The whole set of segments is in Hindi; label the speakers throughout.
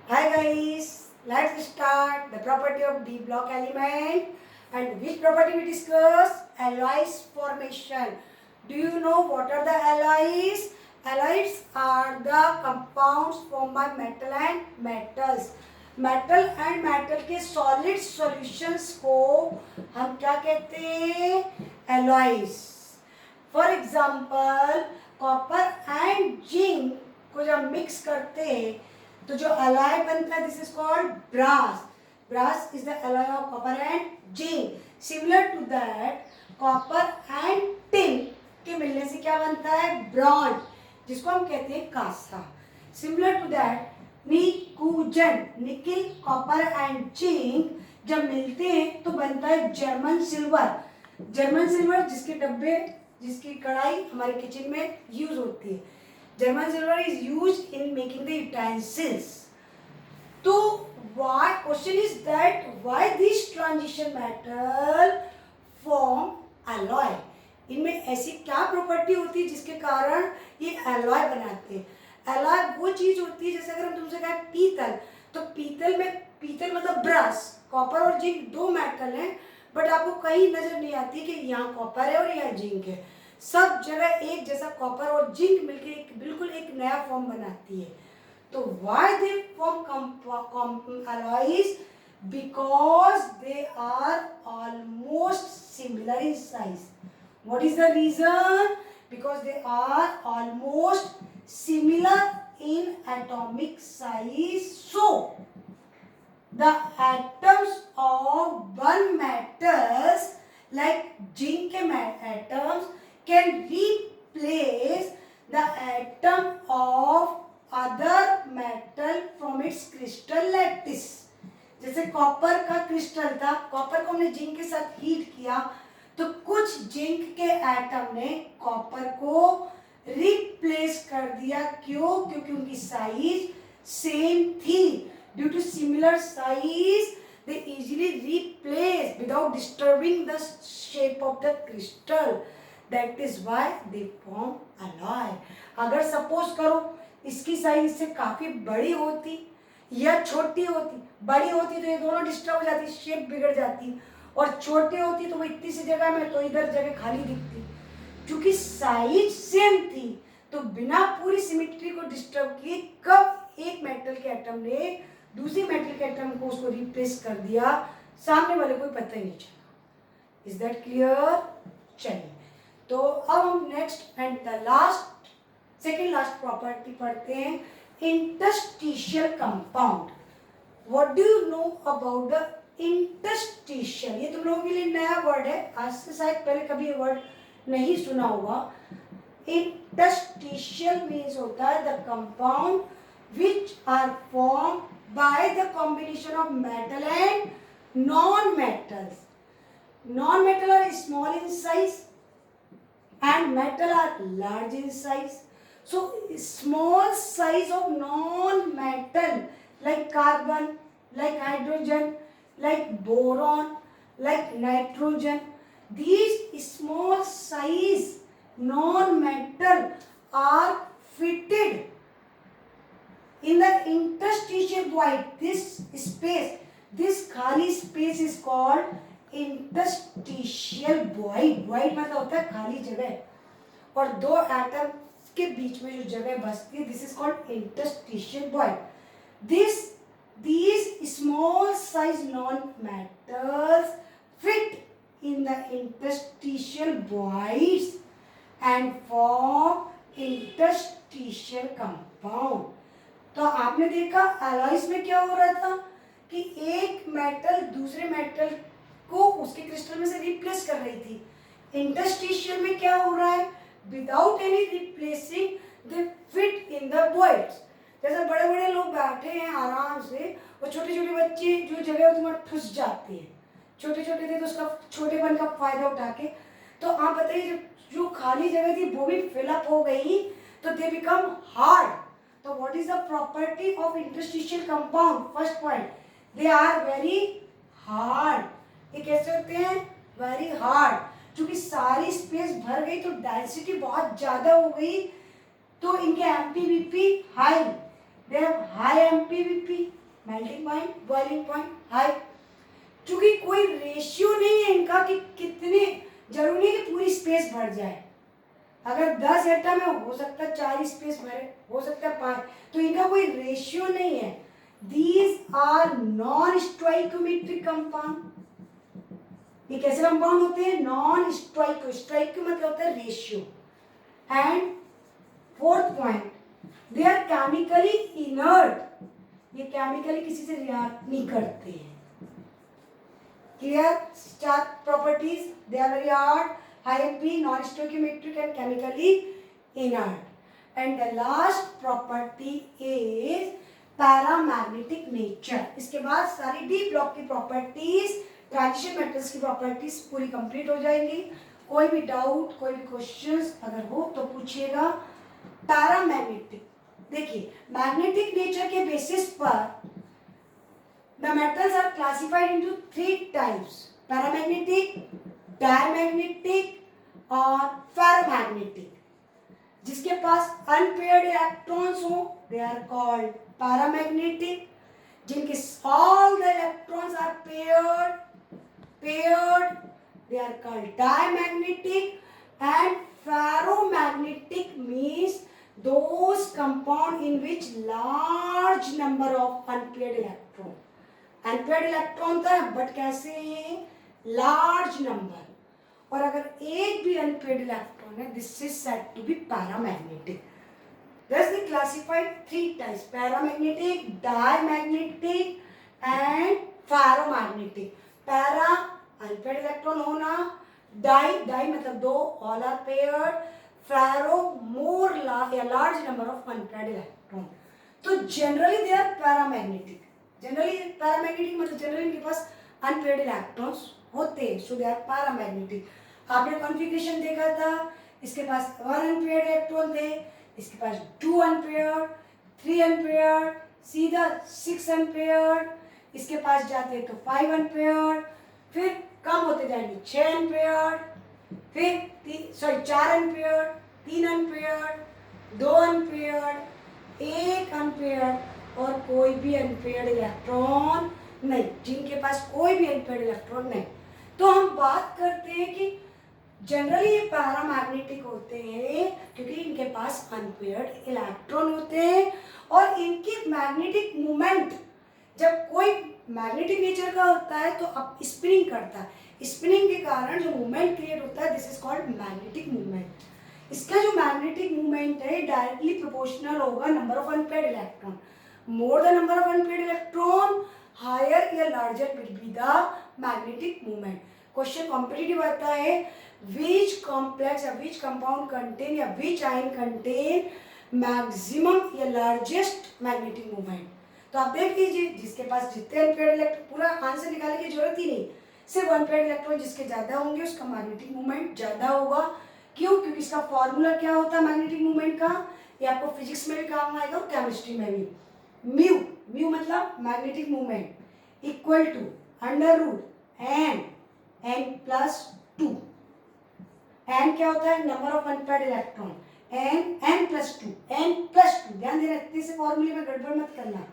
Speaker 1: Hi guys, let's start the property of D block element. And which property we discuss? Alloys formation. Do you know what are the alloys? Alloys are the compounds formed by metal and metals. Metal and metal के सॉलिड सॉल्यूशंस को हम क्या कहते हैं? Alloys. For example copper and zinc को जब मिक्स करते हैं तो जो अलॉय बनता है this is called brass. Brass is the alloy of copper and zinc. Similar to that copper and tin के मिलने से क्या बनता है? ब्रॉन्ज, जिसको हम कहते हैं कांसा. सिमिलर टू दैट निकुजन, निकिल कॉपर एंड जिंक जब मिलते हैं तो बनता है जर्मन सिल्वर. जर्मन सिल्वर जिसके डब्बे, जिसकी कढ़ाई हमारे किचन में यूज होती है. German silver is used in making the utensils. So, why question is that why this transition metal form alloy? इनमें ऐसी क्या प्रॉपर्टी होती है जिसके कारण ये alloy बनाते हैं? alloy वो चीज होती है जैसे अगर हम तुमसे कहें पीतल, तो पीतल में, पीतल मतलब ब्रश, कॉपर और जिंक दो मेटल हैं, बट आपको कहीं नजर नहीं आती कि यहाँ कॉपर है और यहाँ जिंक है. सब जगह एक जैसा कॉपर और जिंक मिलकर एक बिल्कुल एक नया फॉर्म बनाती है. तो why they form alloys? Because they are almost similar in size. What is the reason? Because they are almost similar in atomic size. So the atoms of one metals like zinc atoms can replace the atom of other metal from its crystal lattice. जैसे कॉपर का क्रिस्टल था, कॉपर को हमने जिंक के साथ हीट किया तो कुछ जिंक के एटम ने कॉपर को रिप्लेस कर दिया. क्यों? क्योंकि उनकी साइज सेम थी. Due to similar size they easily replace without disturbing the shape of the crystal. That is why they form alloy. अगर सपोज करो इसकी साइज इससे काफी बड़ी होती या छोटी होती, बड़ी होती तो ये दोनों डिस्टर्ब हो जाती, शेप बिगड़ जाती, और छोटी होती तो वो इतनी सी जगह में तो इधर जगह खाली दिखती. क्योंकि साइज सेम थी तो बिना पूरी सिमेट्री को डिस्टर्ब किए कब एक मेटल के एटम ने दूसरी मेटल के एटम को उसको रिप्लेस कर दिया, सामने वाले को पता ही नहीं चला. Is that clear? चलिए, तो अब हम next and the last, second last property पढ़ते हैं, interstitial compound. What do you know about the interstitial? ये तुम लोगों के लिए नया वर्ड है, आज से शायद पहले कभी ये वर्ड नहीं सुना होगा. इंटरस्टिशियल मीन्स होता है the compound which are formed by the combination of metal and non-metals. Non-metal are small in size and metal are large in size. So small size of non-metal like carbon, like hydrogen, like boron, like nitrogen, these small size non-metal are fitted in the interstitial void. This space, this खाली space is called interstitial void. Void मतलब होता है खाली जगह, और दो एटम के बीच में जो जगह बचती है, this is called interstitial void. These small size non-metals fit in the interstitial voids and form interstitial compound. तो आपने देखा एलॉयज में क्या हो रहा था कि एक मेटल दूसरे मेटल को उसके क्रिस्टल में से रिप्लेस कर रही थी. इंटरस्टिशियल में क्या हो रहा है? Without any replacing they fit in the voids. जैसे बड़े बड़े लोग बैठे हैं आराम से, और छोटे छोटे बच्चे जो जगह उसमें ठुस जाते हैं, छोटे छोटे थे तो उसका छोटेपन का फायदा उठा के, तो आप बताइए जो खाली जगह थी वो भी फिलअप हो गई तो they become hard. So what is the property of interstitial compound? First point, they are very hard. ये कैसे होते हैं? Very hard. क्योंकि सारी स्पेस भर गई तो डेंसिटी बहुत ज्यादा हो गई, तो इनके MPVP high, they have high MPVP. Melting point, boiling point, high. क्योंकि कोई रेशियो नहीं है इनका कि कितने, जरूरी नहीं कि पूरी स्पेस भर जाए। अगर 10 एटम है हो सकता है 4 स्पेस भरे, हो सकता है 5, तो इनका कोई रेशियो नहीं है। These are non stoichiometric compound. ये कैसे कंपाउंड होते हैं? नॉन स्टोइको, स्टोइको मतलब होता है ratio. And fourth point, they are chemically inert, ये केमिकली किसी से रिएक्ट नहीं करते हैं। क्लियर? चार properties, they are very hard, high MP, non-stoichiometric and chemically inert. And the last property is paramagnetic nature. इसके बाद सारी डी ब्लॉक की प्रॉपर्टीज, ट्रांजिशन मेटल्स की प्रॉपर्टीज पूरी कंप्लीट हो जाएंगी। कोई भी डाउट, कोई भी क्वेश्चंस अगर हो तो पूछिएगा। पैरामैग्नेटिक, देखिए मैग्नेटिक नेचर के बेसिस पर the metals are classified into 3 types: paramagnetic, diamagnetic और फेरोमैग्नेटिक। जिसके पास अनपेयर्ड इलेक्ट्रॉन्स हो दे आर कॉल्ड पैरामैग्नेटिक, जिनके all the electrons are paired they are called diamagnetic, and ferromagnetic means those compound in which large number of unpaired electron, unpaired electron था बट कैसे लार्ज नंबर, और अगर एक भी अनपेयर्ड इलेक्ट्रॉन है this is said to be paramagnetic. Thus they classified 3 types: paramagnetic, diamagnetic and ferromagnetic. Para unpaired electron होना, डाई मतलब दो, all are paired, ferro more large number of unpaired electron. तो generally they are paramagnetic. Generally paramagnetic मतलब जनरली इनके पास अनपेयर्ड इलेक्ट्रॉन्स होते हैं, सो दे आर पैरामैग्नेटिक। आपने कॉन्फ़िगरेशन देखा था, इसके पास 1 अनपेयर्ड इलेक्ट्रॉन थे, इसके पास 2 अनपेयर्ड, 3 अनपेयर्ड, सीधा 6 अनपेयर्ड, इसके पास जाते तो 5 अनपेयर्ड, फिर कम होते जाएंगे 6 अनपेयर्ड, फिर 4 अनपेयर्ड, 3 अनपेयर्ड, 2 अनपेयर्ड, 1 अनपेयर्ड और कोई भी अनपेयर्ड इलेक्ट्रॉन नहीं, जिनके पास कोई भी अनपेयर्ड इलेक्ट्रॉन नहीं। तो हम बात करते हैं कि जनरली ये पैरामैग्नेटिक होते हैं क्योंकि इनके पास अनपेयर्ड इलेक्ट्रॉन होते हैं और इनकी मैग्नेटिक मूवमेंट, जब कोई मैग्नेटिक नेचर का होता है तो अब स्पिनिंग करता है, स्पिनिंग के कारण जो मूवमेंट क्रिएट होता है this is called magnetic movement. इसका जो मैग्नेटिक मूवमेंट है डायरेक्टली प्रोपोर्शनल होगा number of unpaired electron. More the number of unpaired electron higher या larger will be the magnetic movement. Question competitive आता है, which complex या which compound contain या which ion contain maximum या largest magnetic moment। तो आप देख लीजिए जिसके पास जितने अनपेयर्ड इलेक्ट्रॉन, पूरा आंसर निकालने की जरूरत ही नहीं, सिर्फ अनपेयर्ड इलेक्ट्रॉन जिसके ज्यादा होंगे उसका मैग्नेटिक मूवमेंट ज्यादा होगा। क्यों? क्योंकि इसका फॉर्मूला क्या होता है मैग्नेटिक मूवमेंट का, ये आपको फिजिक्स में भी काम आएगा और केमिस्ट्री में भी। म्यू, म्यू मतलब magnetic movement equal to under root n plus 2। N क्या होता है? Number of unpaired electron, n plus 2, ध्यान देना इतने से फॉर्मूले में गड़बड़ मत करना।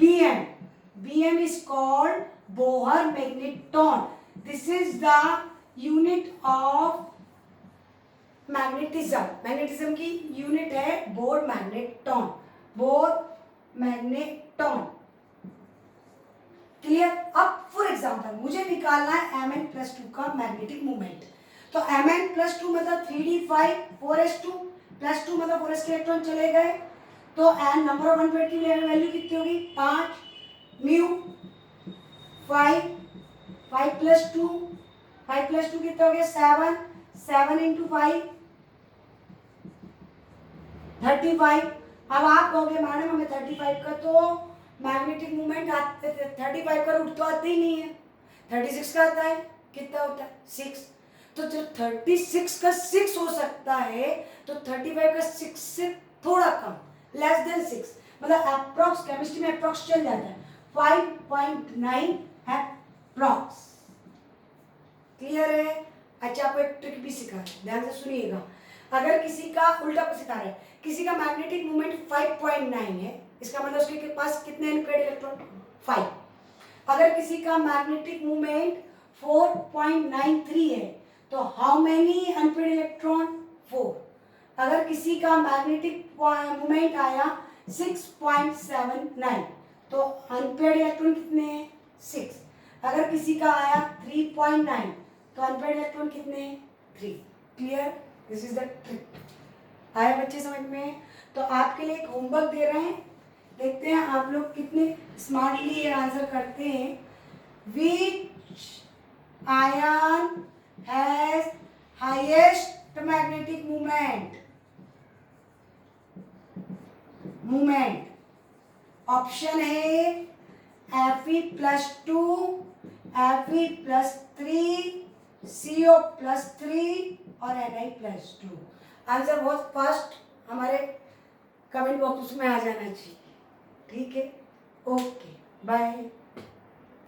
Speaker 1: Bm is called Bohr magneton. This is the unit of magnetism. Magnetism की यूनिट है bore magneton, bore magneton. Clear? अब फॉर एग्जाम्पल मुझे निकालना है Mn+2 का मैग्नेटिक मूवमेंट। तो Mn+2 मतलब 3d5 4s2 प्लस 2 मतलब 4s के इलेक्ट्रॉन चले गए, तो एन नंबर ऑफ अनपेयर्ड की वैल्यू कितनी होगी? 5 म्यू 5 प्लस 2 कितना हो गया? 7 इंटू 5 35। अब आप कहोगे मैडम हमें 35 का तो मैग्नेटिक मूवमेंट 35 का रूट तो आता ही नहीं है, 36 का आता है। कितना होता है? 6। तो जो 36 का 6 हो सकता है तो 35 का 6 से थोड़ा कम, लेस देन 6, मतलब अप्रॉक्स, केमिस्ट्री में अप्रॉक्स चल जाता है, 5.9 अप्रॉक्स। क्लियर है? अच्छा, आपको एक ट्रिक भी सिखा है, ध्यान से सुनिएगा। अगर किसी का उल्टा को सिखा रहा है, किसी का मैग्नेटिक मूवमेंट 5.9 है, इसका मतलब उसके पास कितने अनपेड इलेक्ट्रॉन? 5। अगर किसी का मैग्नेटिक मोमेंट 4.93 है तो हाउ मेनी अनपेड इलेक्ट्रॉन? 4। अगर किसी का मैग्नेटिक मोमेंट आया 6.79 तो अनपेड इलेक्ट्रॉन कितने हैं? 6। अगर किसी का आया 3.9 तो अनपेड इलेक्ट्रॉन कितने हैं? 3। Clear? This is the trick. आया बच्चे समझ में? तो आपके लिए एक होमवर्क दे रहे हैं, देखते हैं आप लोग कितने स्मार्टली ये आंसर करते हैं। विच ion has highest magnetic movement? Option है Fe+2, Fe+3, CO+3 और Ni+2। आंसर बहुत फास्ट हमारे कमेंट बॉक्स में आ जाना चाहिए। ठीक है, ओके, बाय।